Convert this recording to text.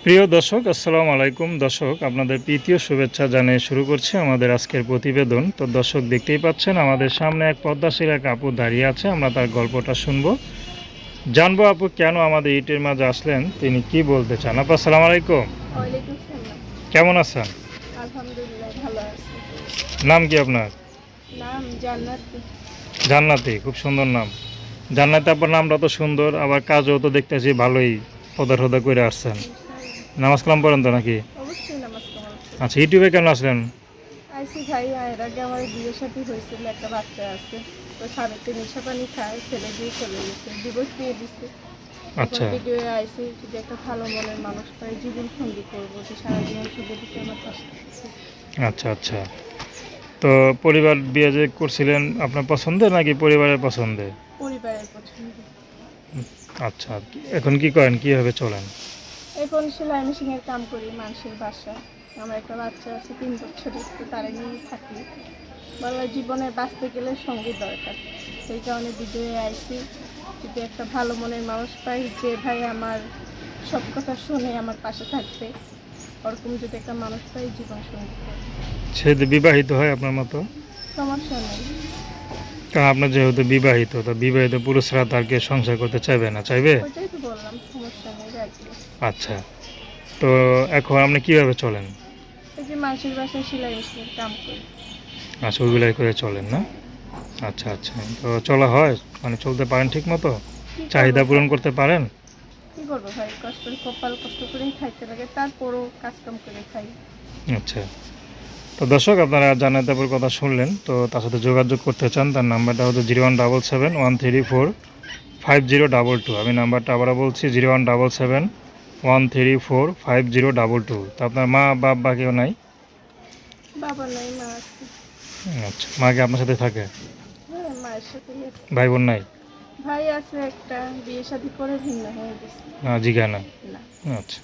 প্রিয় দর্শক, আসসালামু আলাইকুম। দর্শক, আপনাদের প্রীতীয় শুভেচ্ছা জানিয়ে শুরু করছি আমাদের আজকের প্রতিবেদন। তো দর্শক, দেখতেই পাচ্ছেন আমাদের সামনে এক পদ্মাশীল এক আপু দাঁড়িয়ে আছে। আমরা তার গল্পটা শুনবো, জানবো আপু কেন আমাদের ইটের মাঝে আসলেন, তিনি কি বলতে চান। আপু, আসসালামু আলাইকুম। ওয়ালাইকুম সালাম। কেমন আছেন? আলহামদুলিল্লাহ ভালো আছি। নাম কি আপনার? নাম জান্নাতি। জান্নাতি, খুব সুন্দর নাম। জান্নাতি আপনার নামটা তো সুন্দর, আবার কাজও তো দেখতেছি ভালোই পদার্থ করে আসছেন। ইনশাআল্লাহ। নামাজ কালাম পড়েন তো নাকি? অবশ্যই নামাজ কালাম করি। আচ্ছা, ইউটিউবে কেন আসলেন? আইসি ভাই, এর আগে আমার বিয়ের সাথে হয়েছিল, একটা বাচ্চা আছে। তো স্বামীতে নেশা পানি খায়, ছেলে দিয়ে চলে গেছে, ডিভোর্স দিয়ে দিচ্ছে। এখন আচ্ছা ভিডিওয়ে আইসি, যদি একটা ভালো মনের মানুষ পাই জীবন সঙ্গী করবো, যে সারা জীবন শুধু দিতে আমার পাশে থাকছে। আচ্ছা আচ্ছা। তো পরিবার বিয়ে যে করছিলেন আপনার পছন্দের নাকি পরিবারের পছন্দে? পরিবারের পছন্দ। আচ্ছা, এখন কি করেন, কীভাবে চলেন? এখন সেলাই মেশিনের কাম করি মানুষের বাসায়। আমার একটা বাচ্চা আছে 3 বছরের, তো তারা নিয়েই থাকি। বলা জীবনে বাঁচতে গেলে সঙ্গী দরকার, সেই কারণে ভিডিওয়ে আইছি। যদি একটা ভালো মনের মানুষ পাই, যে ভাই আমার সব কথা শুনে আমার পাশে থাকবে, ওরকম যদি একটা মানুষ পাই জীবন সঙ্গী করবে। সে যদি বিবাহিত হয় আপনার মতো? সমস্যা নেই। কারণ আপনার যেহেতু বিবাহিত, তো বিবাহিত পুরুষরা তার কে সংসার করতে চাইবে না, চাইবে? ওইটাই তো বললাম, সমস্যা নেই, রাজি। আচ্ছা, তো এখন আপনি কিভাবে চলেন? এই যে মানুষের বাসায় সেলাই মেশিনের কাম করি। আচ্ছা, ওইগুলাই করে চলেন না? আচ্ছা আচ্ছা, তো চলা হয়, মানে চলতে পারেন ঠিক মতো? কি চাহিদা করবো পূরণ ভাই, করতে পারেন? কি করবো ভাই, কষ্ট করে কপাল কষ্ট করেই খাইতে লাগে, তারপরও কাজকাম করে খাই। আচ্ছা, তো দর্শক, আপনারা জান্নাতুর কথা শুনলেন। তো তার সাথে যোগাযোগ করতে চান, তার নাম্বারটা হচ্ছে 01771345022। আমি নাম্বারটা আবারও বলছি, 01771345022। তো আপনার মা বাবা কেউ নাই? বাবা নাই, মা আছে। আচ্ছা, মা কি আপনার সাথে থাকে? হ্যাঁ, মায়ের সাথেই আছে। ভাই বোন নাই? ভাই আছে একটা, বিয়ে শাদী করে ভিন্ন হয়ে গেছে। জিজ্ঞানা। না। আচ্ছা।